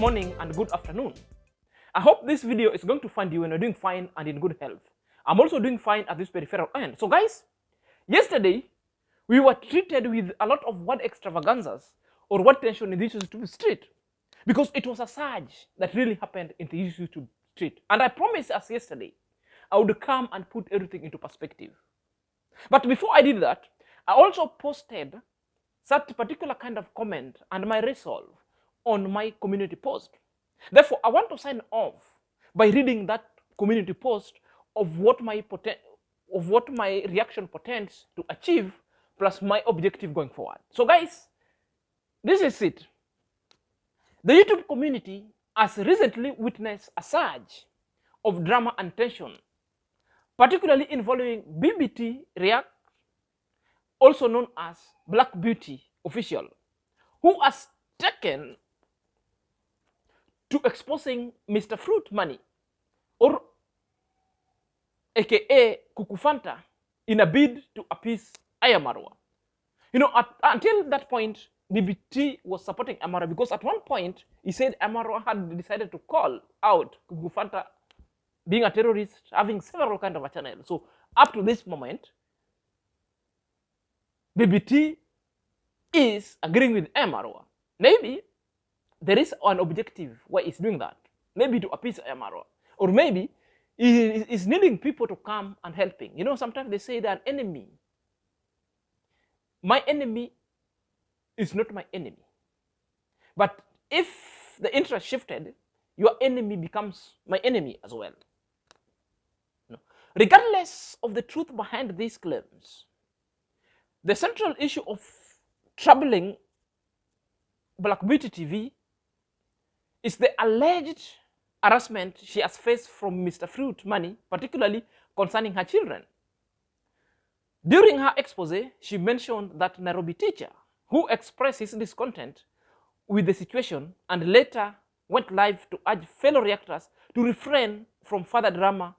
morning and good afternoon. I hope this video is going to find you when you're doing fine and in good health. I'm also doing fine at this peripheral end. So guys, yesterday we were treated with a lot of word extravaganzas or word tension in the YouTube street because it was a surge that really happened in the YouTube street. And I promised us yesterday I would come and put everything into perspective. But before I did that, I also posted that particular kind of comment and my resolve on my community post. Therefore, I want to sign off by reading that community post of what my reaction portends to achieve plus my objective going forward. So guys, this is it. The YouTube community has recently witnessed a surge of drama and tension, particularly involving BBT React, also known as Black Beauty Official, who has taken to exposing Mr. Fruit Money, or aka Kukufanta, in a bid to appease Ayamarwa. You know, until that point, BBT was supporting Amara because at one point he said Amara had decided to call out Kukufanta being a terrorist, having several kind of a channel. So up to this moment, BBT is agreeing with Amarwa. Maybe there is an objective why he's doing that. Maybe to appease Amarwa. Or maybe he is needing people to come and helping. You know, sometimes they say that enemy. My enemy is not my enemy. But if the interest shifted, your enemy becomes my enemy as well. No. Regardless of the truth behind these claims, the central issue of troubling Black Beauty TV is the alleged harassment she has faced from Mr. Fruit Money, particularly concerning her children. During her expose, she mentioned that Nairobi Teacher, who expressed his discontent with the situation and later went live to urge fellow reactors to refrain from further drama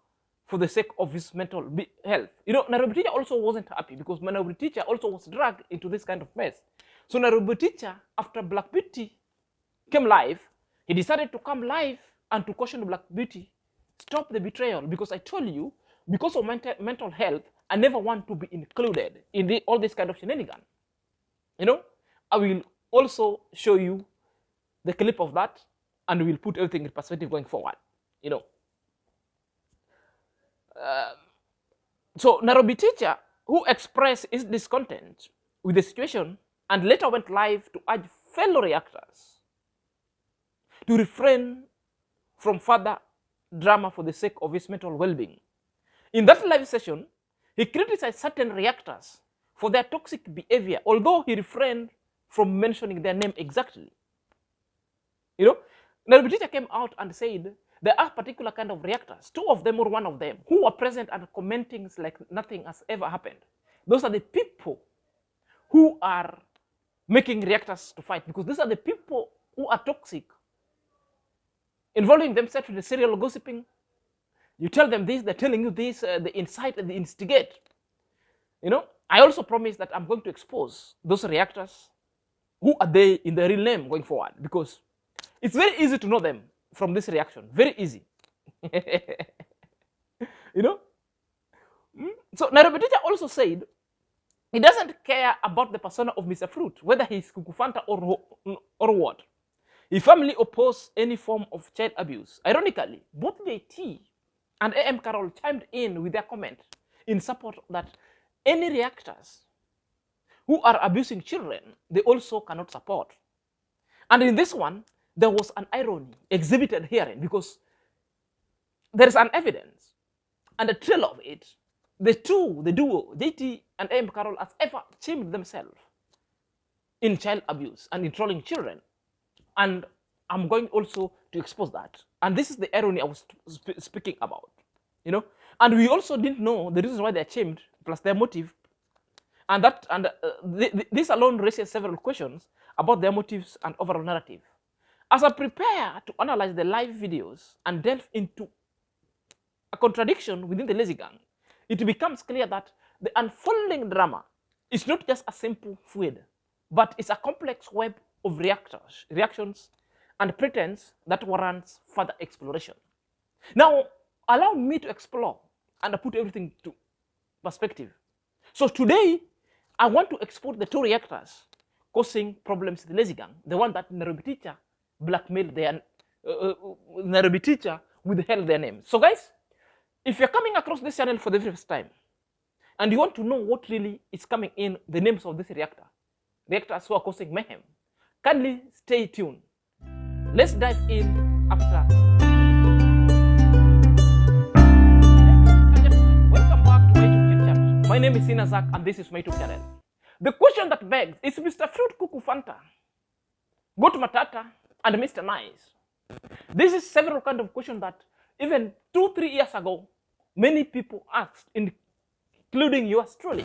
for the sake of his mental health. You know, Nairobi Teacher also wasn't happy because Nairobi Teacher also was dragged into this kind of mess. So Nairobi Teacher, after Black Beauty came live, he decided to come live and to caution Black Beauty, stop the betrayal, because I told you, because of mental health, I never want to be included in all this kind of shenanigans. You know, I will also show you the clip of that and we'll put everything in perspective going forward, you know. So Nairobi Teacher, who expressed his discontent with the situation and later went live to urge fellow reactors to refrain from further drama for the sake of his mental well-being. In that live session, he criticized certain reactors for their toxic behavior, although he refrained from mentioning their name exactly. You know, Nairobi Teacher came out and said there are particular kind of reactors, two of them or one of them, who are present and commenting like nothing has ever happened. Those are the people who are making reactors to fight, because these are the people who are toxic, involving themselves in the serial gossiping. You tell them this, they're telling you this, they incite and they instigate. You know, I also promise that I'm going to expose those reactors. Who are they in their real name going forward? Because it's very easy to know them from this reaction. Very easy. You know? So Nairobi Teacher also said he doesn't care about the persona of Mr. Fruit, whether he's Kukufanta or what. He firmly opposed any form of child abuse. Ironically, both JT and AM Carol chimed in with their comment in support that any reactors who are abusing children, they also cannot support. And in this one, there was an irony exhibited herein because there is an evidence and a trail of it. The duo, JT and AM Carol, has ever shamed themselves in child abuse and in trolling children. And I'm going also to expose that. And this is the irony I was speaking about, you know. And we also didn't know the reasons why they're shamed, plus their motive. And this alone raises several questions about their motives and overall narrative. As I prepare to analyze the live videos and delve into a contradiction within the Lazy Gang, it becomes clear that the unfolding drama is not just a simple feud, but it's a complex web of reactions and pretense that warrants further exploration. Now, allow me to explore and put everything to perspective. So today, I want to export the 2 reactors causing problems in the Lazy Gang, the one that Nairobi Teacher blackmailed their Nairobi Teacher withheld their names. So guys, if you're coming across this channel for the very first time and you want to know what really is coming in the names of this reactors who are causing mayhem, kindly stay tuned. Let's dive in after. Welcome back to my YouTube channel. My name is Inazak and this is my YouTube channel. The question that begs is Mr. Fruit Kuku Fanta, Goat Matata, and Mr. Nice. This is several kind of questions that even 2-3 years ago, many people asked, including yours truly.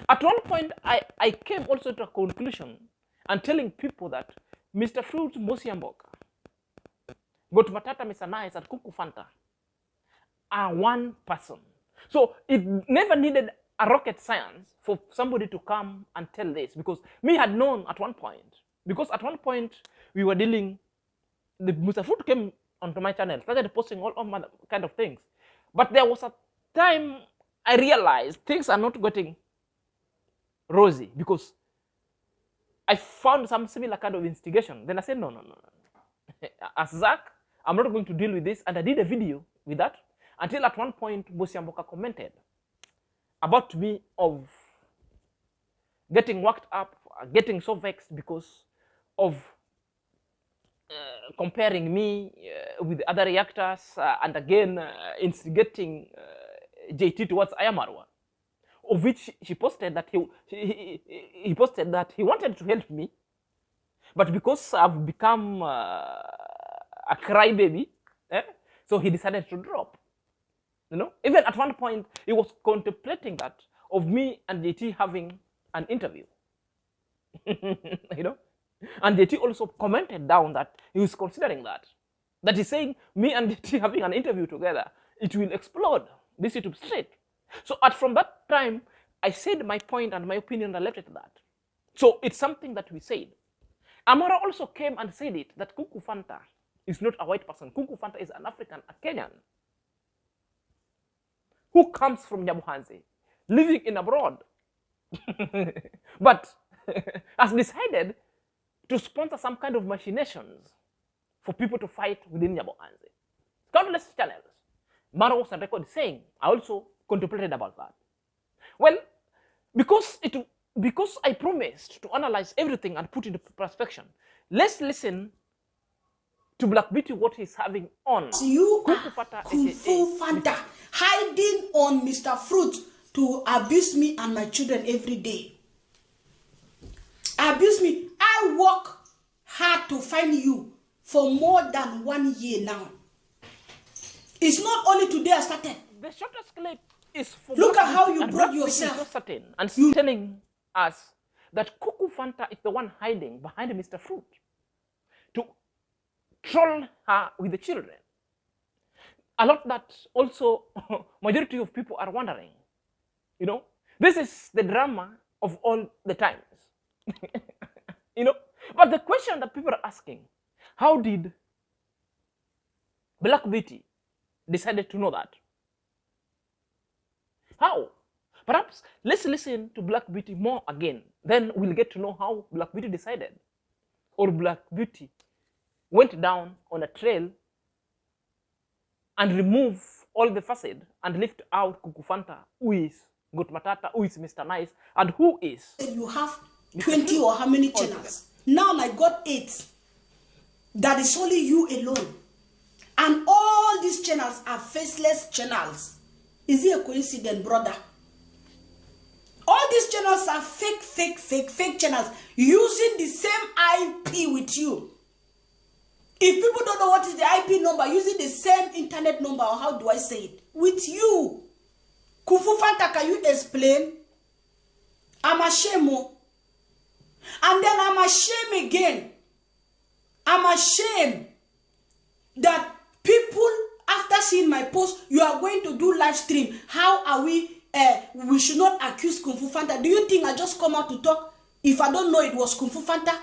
At one point, I came also to a conclusion and telling people that Mr. Fruit Mosiamboka, Goat Matata, Mr. Nice, and Kuku Fanta are one person. So it never needed a rocket science for somebody to come and tell this, because me had known at one point, because at one point we were dealing, Mr. Fruit came onto my channel, started posting all kind of things. But there was a time I realized things are not getting rosy, because I found some similar kind of instigation. Then I said, no. As Zach, I'm not going to deal with this. And I did a video with that until at one point, Mosiamboka commented about me of getting worked up, getting so vexed because of comparing me with other reactors and again instigating JT towards Ayamarwa, of which he posted that he posted that he wanted to help me, but because I've become a crybaby, so he decided to drop. You know, even at one point he was contemplating that of me and JT having an interview. You know, and JT also commented down that he was considering that he's saying me and JT having an interview together, it will explode this YouTube street. So from that time, I said my point and my opinion related to that. So it's something that we said. Amara also came and said it, that Kuku Fanta is not a white person. Kuku Fanta is an African, a Kenyan, who comes from Nyabuhanzi, living in abroad, but has decided to sponsor some kind of machinations for people to fight within Nyabuhanzi. Countless channels. Mara was on record saying, I also contemplated about that. Well, because I promised to analyze everything and put into perspective, let's listen to Black Beauty what he's having on. You are Kufu Fanta hiding on Mr. Fruit to abuse me and my children every day. Abuse me. I work hard to find you for more than 1 year now. It's not only today I started. The shortest clip is for look at how you brought yourself. Certain and telling us that Kuku Fanta is the one hiding behind Mr. Fruit to troll her with the children. A lot that also majority of people are wondering. You know, this is the drama of all the times. You know, but the question that people are asking, how did Black Beauty decided to know that? How? Perhaps let's listen to Black Beauty more again. Then we'll get to know how Black Beauty decided, or Black Beauty went down on a trail and remove all the facade and lift out Kuku Fanta, who is Goat Matata, who is Mr. Nice, and who is... You have 20 or how many channels? Now I got 8. That is only you alone. And all these channels are faceless channels. Is it a coincidence, brother? All these channels are fake channels using the same IP with you. If people don't know what is the IP number, using the same internet number, or how do I say it? With you. Kufu Fanta, can you explain? I'm ashamed. And then I'm ashamed again. I'm ashamed that people, after seeing my post, you are going to do live stream. How are we? We should not accuse Kung Fu Fanta. Do you think I just come out to talk if I don't know it was Kung Fu Fanta?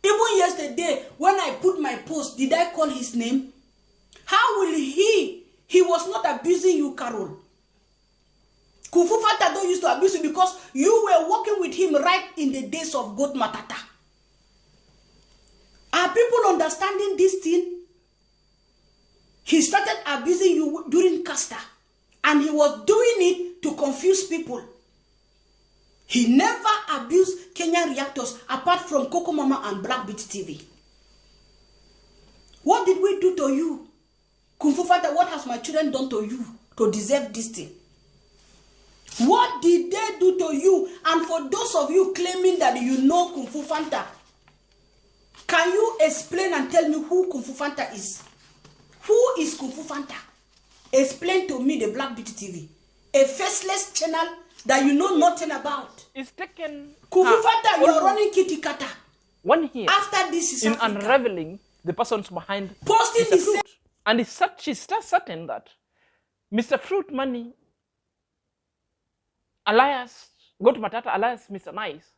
Even yesterday, when I put my post, did I call his name? How will he? He was not abusing you, Carol. Kung Fu Fanta don't used to abuse you because you were working with him right in the days of Goat Matata. Are people understanding this thing? He started abusing you during Casta, and he was doing it to confuse people. He never abused Kenyan reactors apart from Coco Mama and Black BBTV. What did we do to you? Kung Fu Fanta, what has my children done to you to deserve this thing? What did they do to you? And for those of you claiming that you know Kung Fu Fanta, can you explain and tell me who Kung Fu Fanta is? Who is Kung Fu Fanta? Explain to me the Black BBTV. A faceless channel that you know nothing about. It's taken Kung Fu Fanta, you are running kitty kata. 1 year After this is in Africa. unraveling the persons behind Posting Mr. is Fruit. And she's certain that Mr. Fruit Money, alias Goat Matata, alias Mr. Nice,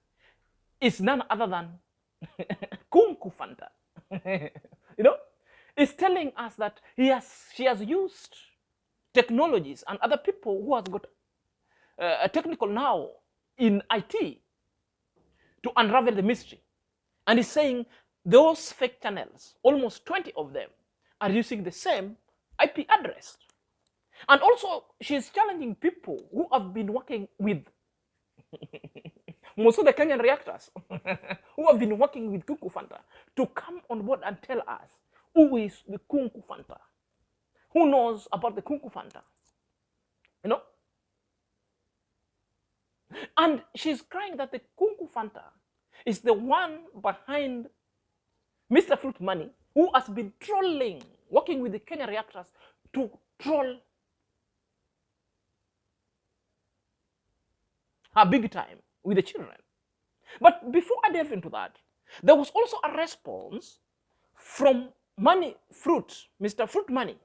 is none other than Kung Fu Fanta. You know, it's telling us that she has used technologies and other people who has got a technical now in IT to unravel the mystery. And he's saying those fake channels, almost 20 of them, are using the same IP address. And also, she's challenging people who have been working with most of the Kenyan reactors, who have been working with Kung Fu Fanta, to come on board and tell us who is the Kung Fu Fanta, who knows about the Kung Fu Fanta, you know? And she's crying that the Kung Fu Fanta is the one behind Mr. Fruit Money, who has been trolling, working with the Kenya reactors to troll her big time with the children. But before I delve into that, there was also a response from Money Fruit, Mr. Fruit Money,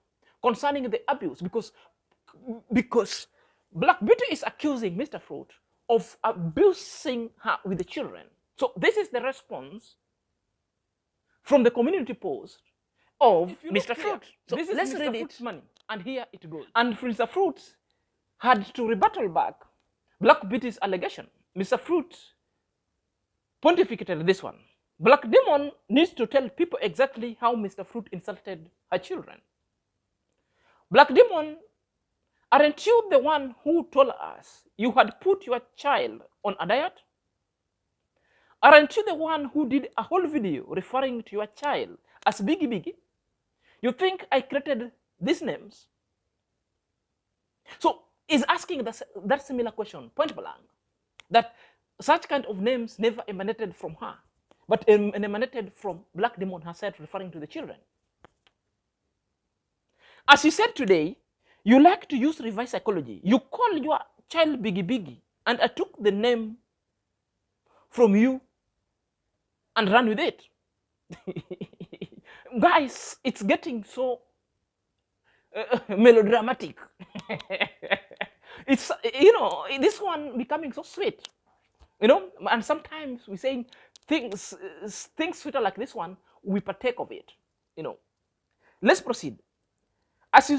concerning the abuse, because Black Beauty is accusing Mr. Fruit of abusing her with the children. So this is the response from the community post of Mr. Fruit. So this is let's Mr. read Fruit's it. money. And here it goes. And Mr. Fruit had to rebuttal back Black Beauty's allegation. Mr. Fruit pontificated this one. Black Demon needs to tell people exactly how Mr. Fruit insulted her children. Black Demon, aren't you the one who told us you had put your child on a diet? Aren't you the one who did a whole video referring to your child as Biggie Biggie? You think I created these names? So is asking that similar question, point blank, that such kind of names never emanated from her, but emanated from Black Demon herself, referring to the children. As you said today, you like to use reverse psychology. You call your child Biggie Biggie, and I took the name from you and ran with it. Guys, it's getting so melodramatic. It's, you know, this one becoming so sweet, you know, and sometimes we're saying things sweeter like this one, we partake of it, you know. Let's proceed. As you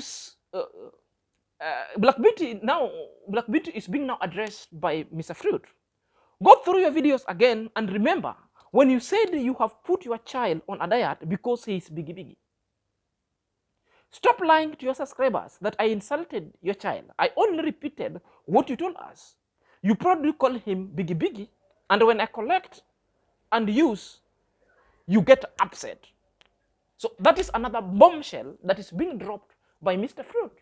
Black Beauty is being now addressed by Mr. Fruit. Go through your videos again and remember when you said you have put your child on a diet because he is Biggie Biggie. Stop lying to your subscribers that I insulted your child. I only repeated what you told us. You probably call him Biggie Biggie, and when I collect and use, you get upset. So that is another bombshell that is being dropped by Mr. Fruit.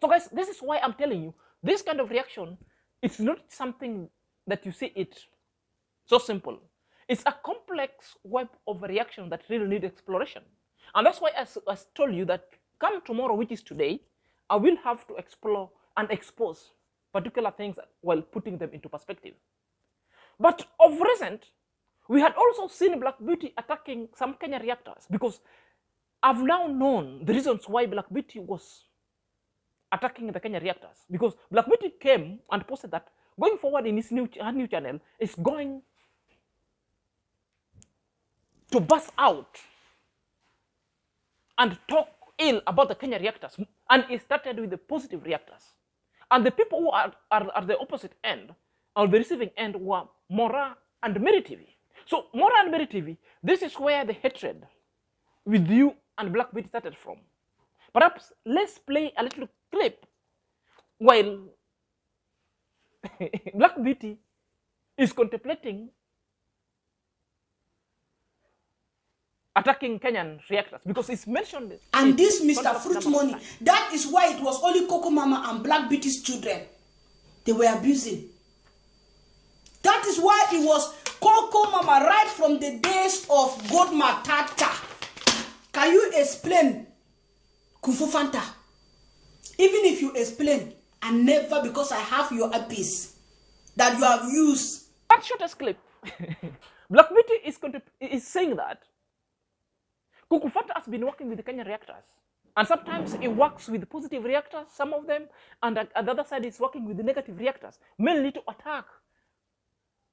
So guys, this is why I'm telling you, this kind of reaction, it's not something that you see it so simple. It's a complex web of reaction that really needs exploration. And that's why I told you that come tomorrow, which is today, I will have to explore and expose particular things while putting them into perspective. But of recent, we had also seen Black Beauty attacking some Kenya reactors, because I've now known the reasons why Black Beauty was attacking the Kenya reactors. Because Black Beauty came and posted that going forward in her new channel is going to burst out and talk ill about the Kenya reactors, and it started with the positive reactors. And the people who are the opposite end, or the receiving end, were Mora and Mary TV. So Mora and Mary TV, this is where the hatred with you and Black Beauty started from. Perhaps let's play a little clip while Black Beauty is contemplating attacking Kenyan reactors, because it's mentioned. And this Mr. Fruit Money, that is why it was only Coco Mama and Black Beauty's children they were abusing. That is why it was Coco Mama right from the days of Godma Tata. Can you explain Kufu Fanta? Even if you explain, and never, because I have your earpiece that you have used. That shortest clip, Black Beauty is saying that Kuku Fanta has been working with the Kenyan reactors. And sometimes it works with positive reactors, some of them, and at the other side it's working with the negative reactors, mainly to attack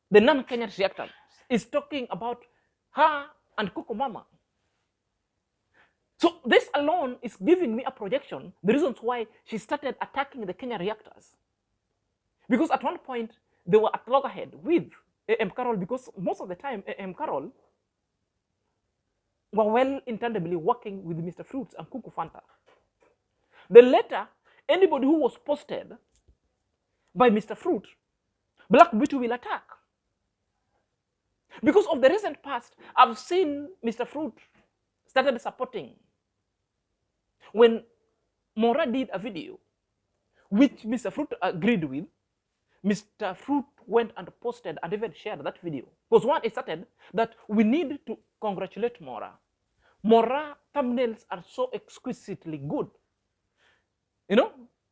the non-Kenyan reactors. It's talking about her and Kuku Mama. So this alone is giving me a projection, the reasons why she started attacking the Kenyan reactors. Because at one point, they were at loggerhead with A.M. Carroll, because most of the time, A.M. Carroll were well intendedly working with Mr. Fruits and Kuku Fanta. Then later, anybody who was posted by Mr. Fruit, Black Beauty will attack. Because of the recent past, I've seen Mr. Fruit started supporting. When Mora did a video, which Mr. Fruit agreed with, Mr. Fruit went and posted and even shared that video. Because one, it started that we need to congratulate Mora. Mora thumbnails are so exquisitely good,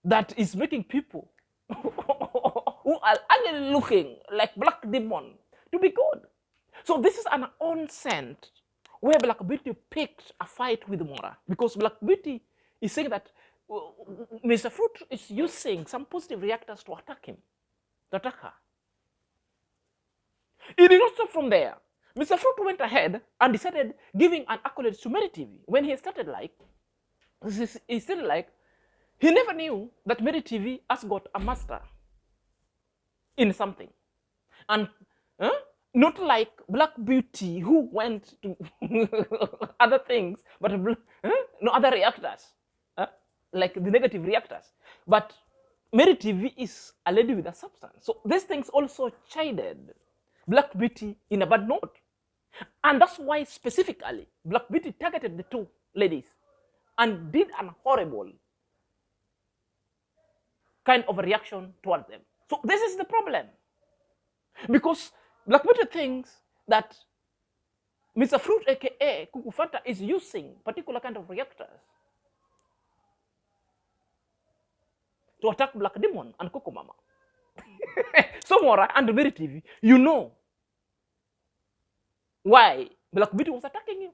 that is making people who are ugly looking like Black Demon to be good. So this is an onset where Black Beauty picked a fight with Mora, because Black Beauty is saying that Mr. Fruit is using some positive reactors to attack him, to attack her. It did not stop from there. Mr. Fruit went ahead and decided giving an accolade to Mary TV. When he started he never knew that Mary TV has got a master in something. And not like Black Beauty, who went to other things, but no other reactors, like the negative reactors. But Mary TV is a lady with a substance. So these things also chided Black Beauty in a bad note. And that's why specifically Black Beauty targeted the two ladies and did an horrible kind of a reaction towards them. So this is the problem. Because Black Beauty thinks that Mr. Fruit, aka Kuku Fanta, is using particular kind of reactors to attack Black Demon and Kuku Mama. So Mora and Mary TV, you know why Black Beauty was attacking you.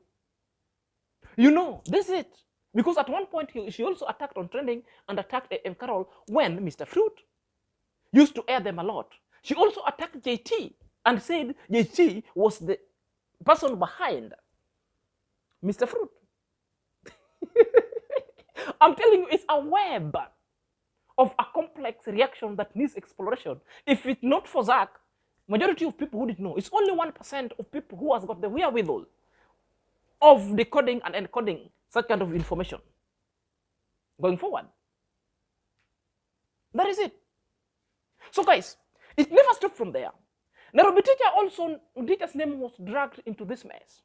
You know, this is it. Because at one point, she also attacked on trending and attacked A.M. Carroll when Mr. Fruit used to air them a lot. She also attacked JT and said JT was the person behind Mr. Fruit. I'm telling you, it's a web of a complex reaction that needs exploration. If it's not for Zach, majority of people who didn't know, it's only 1% of people who has got the wherewithal of decoding and encoding such kind of information going forward. That is it. So guys, it never stopped from there. Nairobi Teacher also, Teacher's name was dragged into this mess.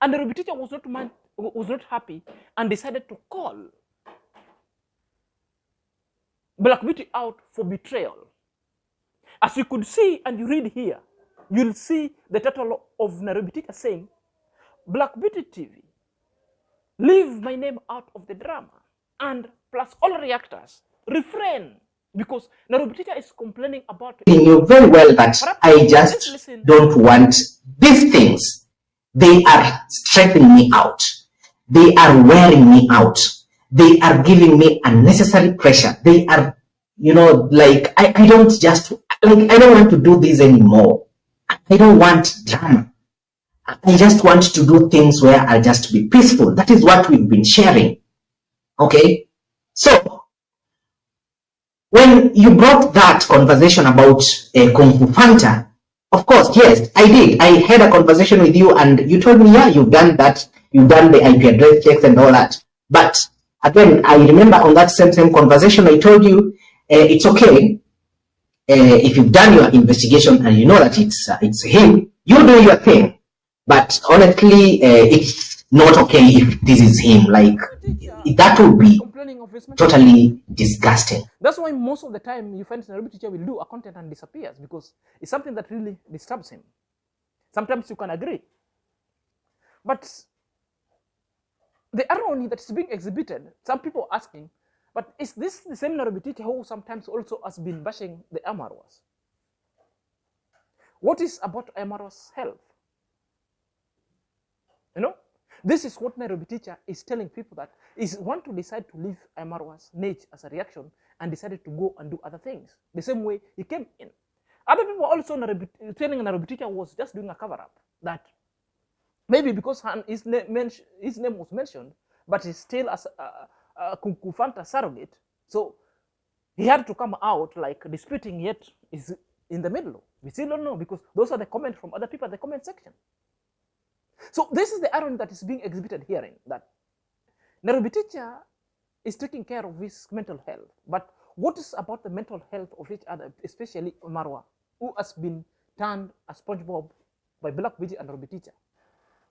And Nairobi Teacher was not happy and decided to call Black Beauty out for betrayal. As you could see and you read here, you'll see the title of Nairobi Teacher saying, Black Beauty TV, leave my name out of the drama, and plus all reactors, refrain, because Nairobi Teacher is complaining about it. You know very well that I just don't want these things. They are stressing me out. They are wearing me out. They are giving me unnecessary pressure. They are, like, I don't want to do this anymore. I don't want drama. I just want to do things where I'll just be peaceful. That is what we've been sharing. Okay? So, when you brought that conversation about Kung Fu Fanta, of course, yes, I did. I had a conversation with you and you told me, yeah, you've done that. You've done the IP address checks and all that. But again, I remember on that same conversation, I told you, it's okay. If you've done your investigation and you know that it's him, you do your thing. But honestly, it's not okay if this is him. Like, that would be totally disgusting. That's why most of the time you find Nairobi Teacher will do a content and disappears, because it's something that really disturbs him. Sometimes you can agree. But the irony that is being exhibited, some people are asking, but is this the same Nairobi Teacher who sometimes also has been bashing the Amarwas? What is about Amarwas' health? You know, this is what Nairobi Teacher is telling people, that is want to decide to leave Amarwas' niche as a reaction and decided to go and do other things. The same way he came in. Other people also telling Nairobi Teacher was just doing a cover-up, that maybe because his name was mentioned, but he's still as a Kung Fu Fanta surrogate, so he had to come out like disputing, yet is in the middle. We still don't know, because those are the comments from other people in the comment section. So this is the irony that is being exhibited herein, that Nairobi Teacher is taking care of his mental health. But what is about the mental health of each other, especially Marwa, who has been turned a SpongeBob by Black Beauty and Nairobi Teacher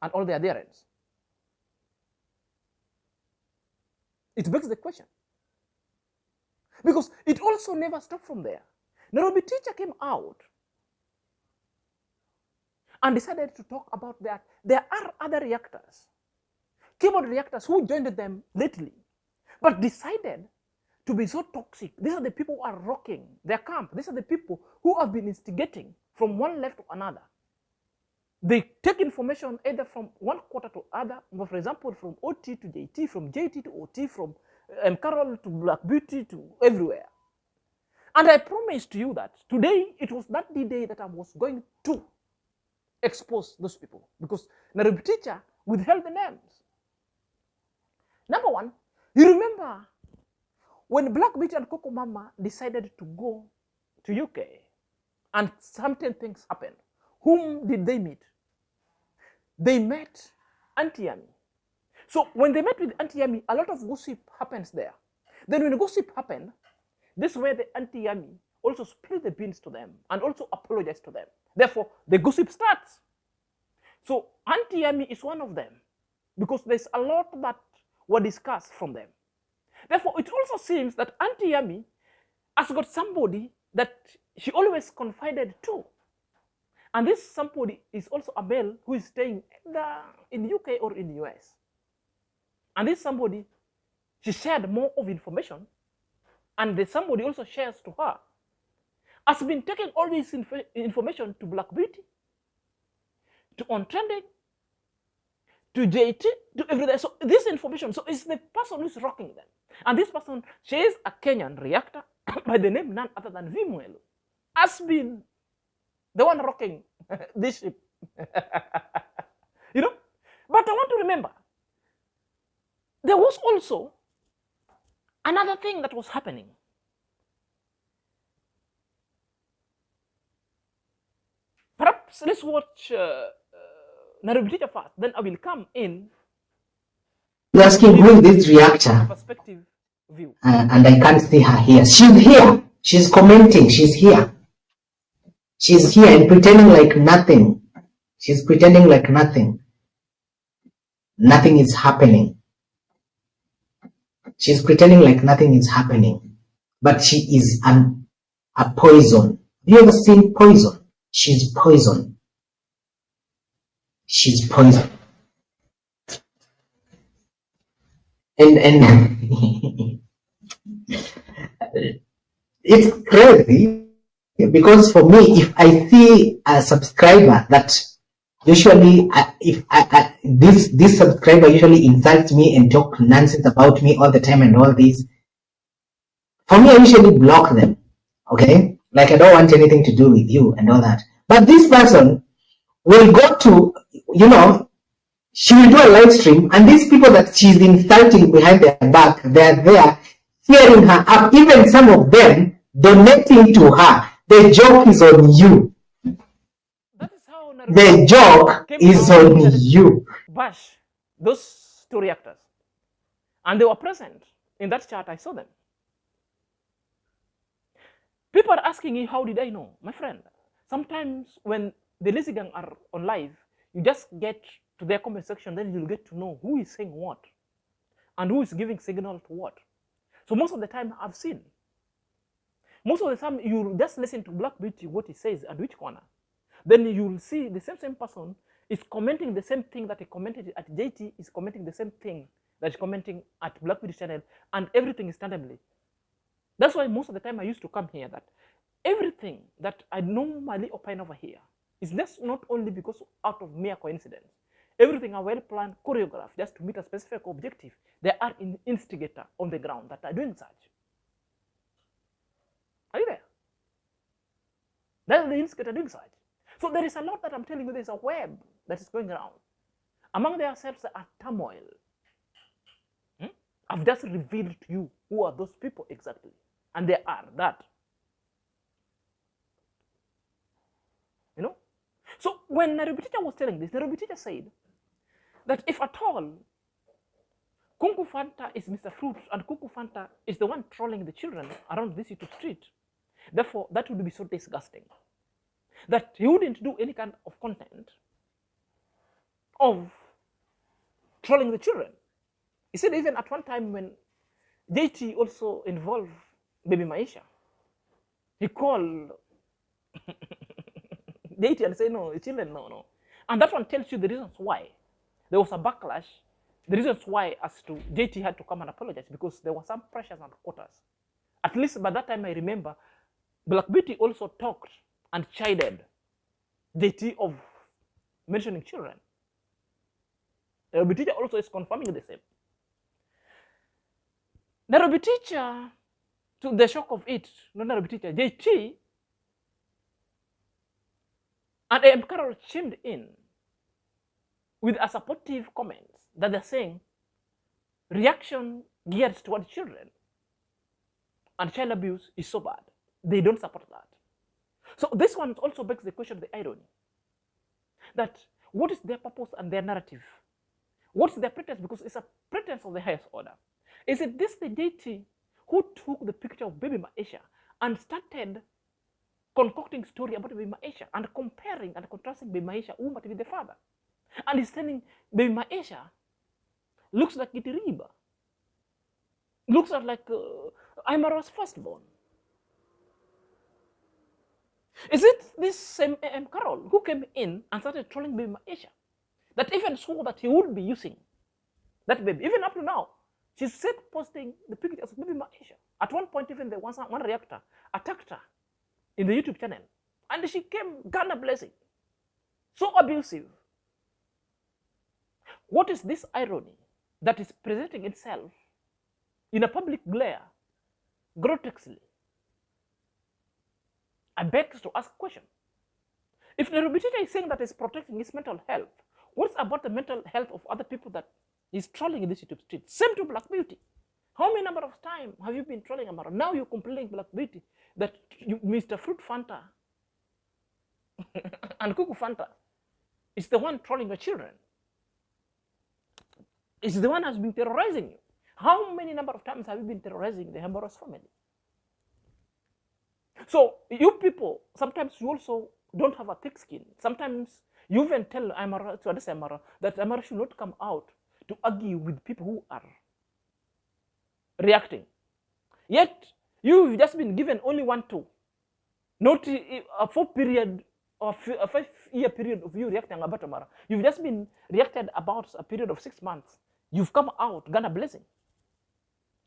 and all their adherents? It begs the question. Because it also never stopped from there. Nairobi Teacher came out and decided to talk about that there are other reactors, keyboard reactors, who joined them lately, but decided to be so toxic. These are the people who are rocking their camp. These are the people who have been instigating from one left to another. They take information either from one quarter to other, for example, from OT to JT, from JT to OT, from Carol to Black Beauty to everywhere. And I promised you that today, it was that the day that I was going to expose those people, because Nairobi Teacher withheld the names. Number one, you remember when Black Beauty and Coco Mama decided to go to UK and certain things happened. Whom did they meet? They met Auntie Yami. So when they met with Auntie Yami, a lot of gossip happens there. Then when the gossip happened, this is where the Auntie Yami also split the beans to them and also apologized to them. Therefore, the gossip starts. So Auntie Yami is one of them, because there's a lot that were discussed from them. Therefore, it also seems that Auntie Yami has got somebody that she always confided to. And this somebody is also a male who is staying either in UK or in the US. And this somebody, she shared more of information, and the somebody also shares to her, has been taking all this information to Black Beauty, to Untrending, to JT, to everything. So this information, so it's the person who's rocking them. And this person, she is a Kenyan reactor by the name none other than Vimuelu, has been the one rocking this ship. You know? But I want to remember, there was also another thing that was happening. Perhaps let's watch Nairobi Teacher first, then I will come in. You're asking who is this reactor? Perspective view. And I can't see her here. She's here. She's commenting. She's here. She's here and pretending like nothing. She's pretending like nothing. Nothing is happening. She's pretending like nothing is happening. But she is a poison. Have you ever seen poison? She's poison. She's poison. And it's crazy, because for me, if I see a subscriber that usually, this subscriber usually insults me and talk nonsense about me all the time and all this, for me, I usually block them. Okay? Like, I don't want anything to do with you and all that. But this person will go to, she will do a live stream, and these people that she's insulting behind their back, they're there cheering her up, even some of them donating to her. The joke is on you. That is how the joke is on you. Bash those two reactors. And they were present in that chat. I saw them. People are asking you, how did I know? My friend, sometimes when the lazy gang are on live, you just get to their comment section, then you'll get to know who is saying what and who is giving signal to what. So most of the time I've seen. Most of the time you just listen to Black Beauty, what he says at which corner. Then you'll see the same person is commenting the same thing that he commented at JT, is commenting the same thing that is commenting at Black Beauty channel, and everything is randomly. That's why most of the time I used to come here, that everything that I normally opine over here is just not only because out of mere coincidence. Everything are well planned, choreographed, just to meet a specific objective. There are an instigator on the ground that are doing such. Are you there? That's the instigator doing such. So there is a lot that I'm telling you, there's a web that is going around. Among themselves there are turmoil. I've just revealed to you who are those people exactly. And they are that. You know? So when Nairobi Teacher was telling this, Nairobi Teacher said that if at all Kunku Fanta is Mr. Fruit and Kunku Fanta is the one trolling the children around this YouTube street, therefore that would be so disgusting that he wouldn't do any kind of content of trolling the children. He said even at one time when JT also involved Baby Maisha, he called JT and said, no, children, no. And that one tells you the reasons why. There was a backlash. The reasons why as to JT had to come and apologize, because there were some pressures and quotas. At least by that time I remember, Black Beauty also talked and chided JT of mentioning children. Nairobi Teacher also is confirming the same. Nairobi Teacher, to the shock of it, not Nairobi Teacher, JT and AM Carol chimed in with a supportive comment that they're saying reaction geared toward children and child abuse is so bad. They don't support that. So this one also begs the question of the irony that what is their purpose and their narrative? What's their pretense? Because it's a pretense of the highest order. Is it this the JT who took the picture of Baby Maisha and started concocting story about Baby Maisha and comparing and contrasting Baby Maisha Uma to be the father? And he's telling Baby Maisha looks like Gitiriba, looks like Aimara's firstborn. Is it this same AM Carol who came in and started trolling Baby Maisha, that even swore that he would be using that baby? Even up to now, she's still posting the pictures of Baby Maisha. At one point, even the one reactor attacked her in the YouTube channel, and she came Ghana blessing. So abusive. What is this irony that is presenting itself in a public glare, grotesquely? I beg to ask a question. If Nairobi Teacher is saying that he's protecting his mental health, what's about the mental health of other people that he's trolling in this YouTube street? Same to Black Beauty. How many number of times have you been trolling Amara? Now you're complaining Black Beauty that you, Mr. Fruit Fanta and Kuku Fanta is the one trolling your children. It's the one who has been terrorizing you. How many number of times have you been terrorizing the Hamboros family? So you people, sometimes you also don't have a thick skin. Sometimes you even tell Amara, to this Amara, that Amara should not come out to argue with people who are reacting. Yet you've just been given only 1-2, not a 4-period or a 5-year period of you reacting about Amara. You've just been reacted about a period of 6 months. You've come out Ghana blessing.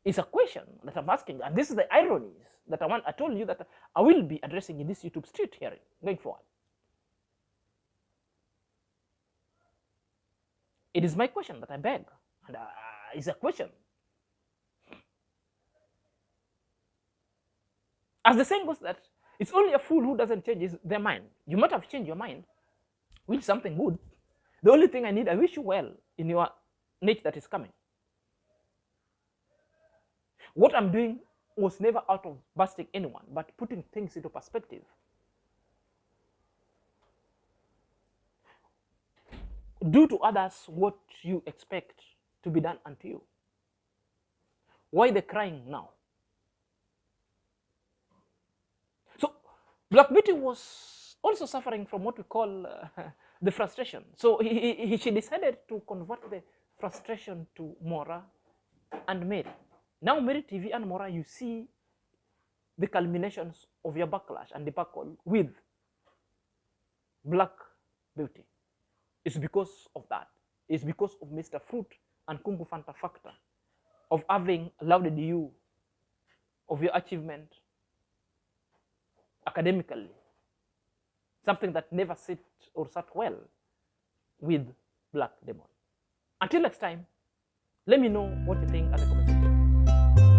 It's a question that I'm asking, and this is the ironies that I told you that I will be addressing in this YouTube street hearing going forward. It is my question that I beg, and it's a question. As the saying goes that it's only a fool who doesn't change their mind. You might have changed your mind with something good, The only thing I need, I wish you well in your niche that is coming. What I'm doing was never out of busting anyone, but putting things into perspective. Do to others what you expect to be done unto you. Why the crying now? So Black Beauty was also suffering from what we call the frustration. So she decided to convert the frustration to Mora and Mary. Now Mary TV and Mora, you see the culminations of your backlash and debacle with Black Beauty. It's because of that. It's because of Mr. Fruit and Kungu Fanta factor of having lauded you of your achievement academically, something that never sat or sat well with Black Demon. Until next time, let me know what you think at the comment section.